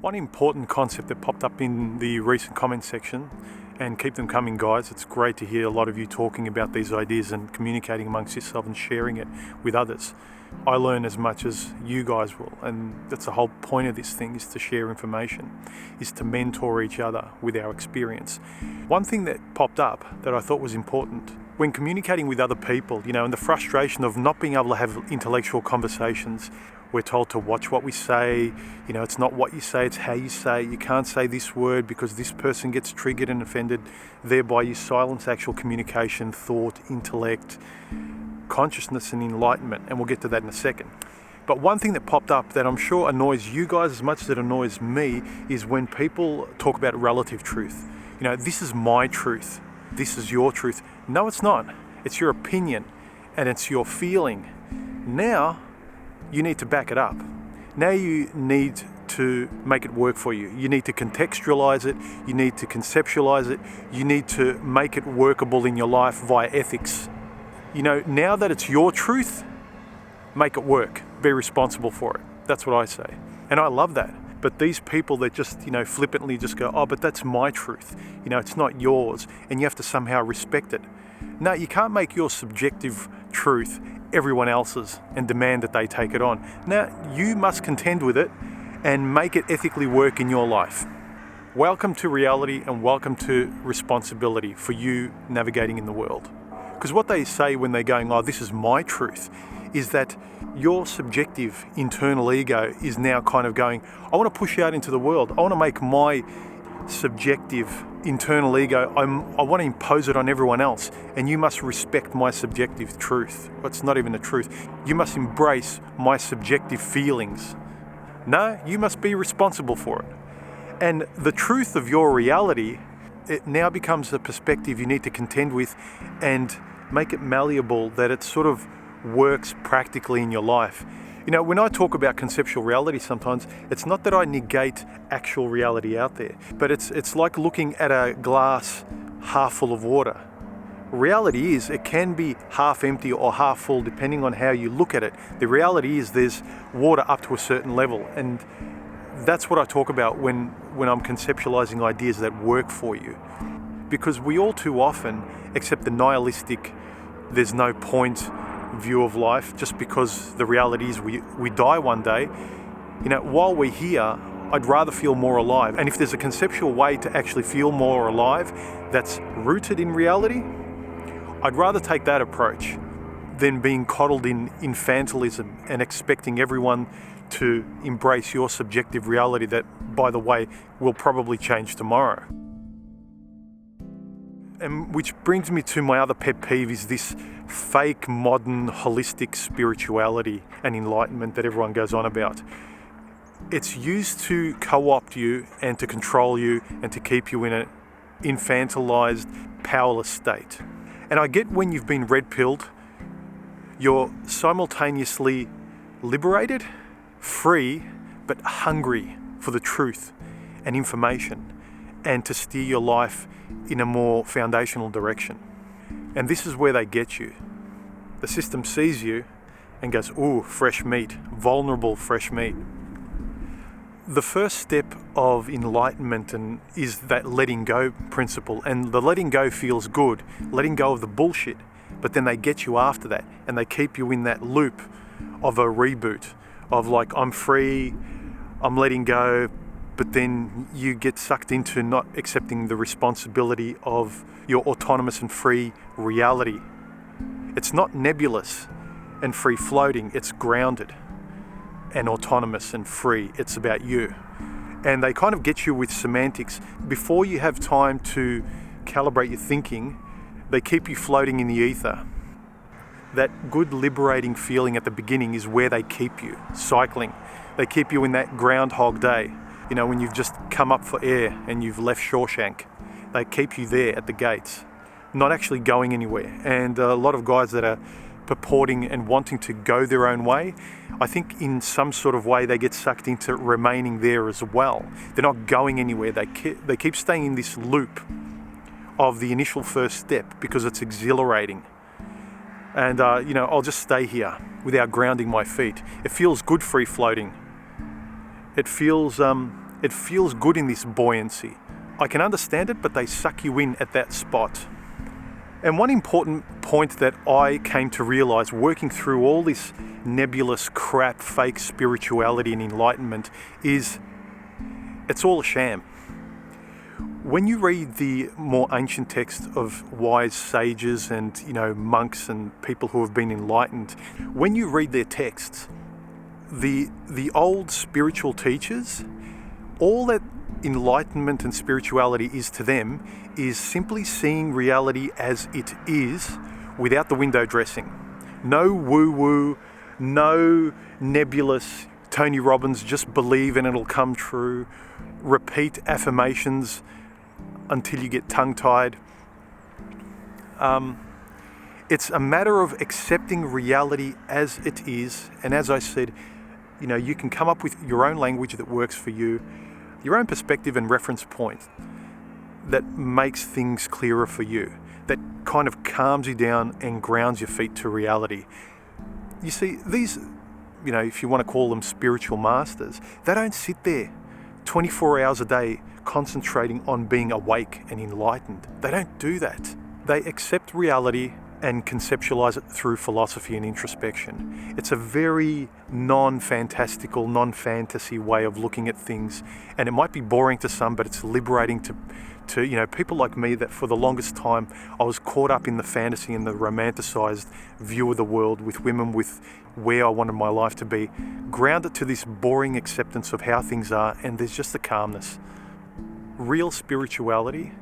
One important concept that popped up in the recent comment section, and keep them coming guys, it's great to hear a lot of you talking about these ideas and communicating amongst yourself and sharing it with others. I learn as much as you guys will, and that's the whole point of this thing, is to share information, is to mentor each other with our experience. One thing that popped up that I thought was important when communicating with other people, and the frustration of not being able to have intellectual conversations. We're told to watch what we say, it's not what you say, it's how you say it. You can't say this word because this person gets triggered and offended. Thereby you silence actual communication, thought, intellect, consciousness and enlightenment, and we'll get to that in a second. But one thing that popped up that I'm sure annoys you guys as much as it annoys me is when people talk about relative truth. This is my truth, this is your truth. No, it's not. It's your opinion and it's your feeling. Now, you need to back it up. Now you need to make it work for you. You need to contextualize it. You need to conceptualize it. You need to make it workable in your life via ethics. Now that it's your truth, make it work. Be responsible for it. That's what I say. And I love that. But these people that just, flippantly just go, oh, but that's my truth. It's not yours. And you have to somehow respect it. No, you can't make your subjective truth everyone else's and demand that they take it on. Now, you must contend with it and make it ethically work in your life. Welcome to reality and welcome to responsibility for you navigating in the world. Because what they say when they're going, oh, this is my truth, is that your subjective internal ego is now kind of going, I want to push out into the world. I want to make my subjective internal ego, I want to impose it on everyone else, and you must respect my subjective truth. It's not even the truth. You must embrace my subjective feelings. No, you must be responsible for it. And the truth of your reality, it now becomes a perspective you need to contend with and make it malleable, that it sort of works practically in your life. When I talk about conceptual reality sometimes, it's not that I negate actual reality out there, but it's like looking at a glass half full of water. Reality is, it can be half empty or half full depending on how you look at it. The reality is there's water up to a certain level, and that's what I talk about when I'm conceptualizing ideas that work for you. Because we all too often accept the nihilistic, there's no point view of life, just because the reality is we die one day. While we're here, I'd rather feel more alive. And if there's a conceptual way to actually feel more alive that's rooted in reality, I'd rather take that approach than being coddled in infantilism and expecting everyone to embrace your subjective reality that, by the way, will probably change tomorrow. And which brings me to my other pet peeve, is this fake modern holistic spirituality and enlightenment that everyone goes on about. It's used to co-opt you and to control you and to keep you in an infantilized, powerless state. And I get when you've been red-pilled, you're simultaneously liberated, free, but hungry for the truth and information and to steer your life in a more foundational direction. And this is where they get you. The system sees you and goes, ooh, fresh meat, vulnerable fresh meat. The first step of enlightenment is that letting go principle, and the letting go feels good, letting go of the bullshit, but then they get you after that and they keep you in that loop of a reboot of like, I'm free, I'm letting go, but then you get sucked into not accepting the responsibility of your autonomous and free reality. It's not nebulous and free floating, it's grounded and autonomous and free. It's about you. And they kind of get you with semantics. Before you have time to calibrate your thinking, they keep you floating in the ether. That good liberating feeling at the beginning is where they keep you, cycling. They keep you in that Groundhog Day. When you've just come up for air and you've left Shawshank, they keep you there at the gates, not actually going anywhere. And a lot of guys that are purporting and wanting to go their own way, I think in some sort of way they get sucked into remaining there as well. They're not going anywhere. They keep staying in this loop of the initial first step because it's exhilarating. And, I'll just stay here without grounding my feet. It feels good free floating. It feels It feels good in this buoyancy. I can understand it, but they suck you in at that spot. And one important point that I came to realize working through all this nebulous crap, fake spirituality and enlightenment is it's all a sham. When you read the more ancient texts of wise sages and, monks and people who have been enlightened, when you read their texts, the old spiritual teachers, all that enlightenment and spirituality is to them is simply seeing reality as it is without the window dressing. No woo-woo, no nebulous Tony Robbins, just believe and it'll come true, repeat affirmations until you get tongue-tied. It's a matter of accepting reality as it is, and as I said, you can come up with your own language that works for you, your own perspective and reference point that makes things clearer for you, that kind of calms you down and grounds your feet to reality. You see, these, if you want to call them spiritual masters, they don't sit there 24 hours a day concentrating on being awake and enlightened. They don't do that. They accept reality and conceptualize it through philosophy and introspection. It's a very non-fantastical, non-fantasy way of looking at things, and it might be boring to some, but it's liberating to people like me that for the longest time I was caught up in the fantasy and the romanticized view of the world with women, with where I wanted my life to be, grounded to this boring acceptance of how things are, and there's just a calmness. Real spirituality,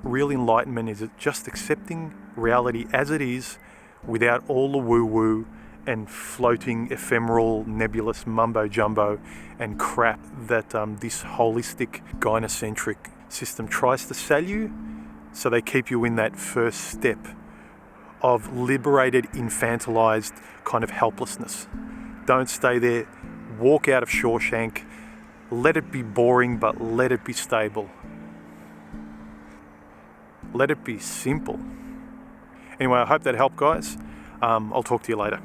real enlightenment is just accepting reality as it is without all the woo-woo and floating ephemeral nebulous mumbo-jumbo and crap that this holistic gynocentric system tries to sell you, so they keep you in that first step of liberated, infantilized kind of helplessness. Don't stay there. Walk out of Shawshank. Let it be boring, but let it be stable. Let it be simple. Anyway, I hope that helped, guys. I'll talk to you later.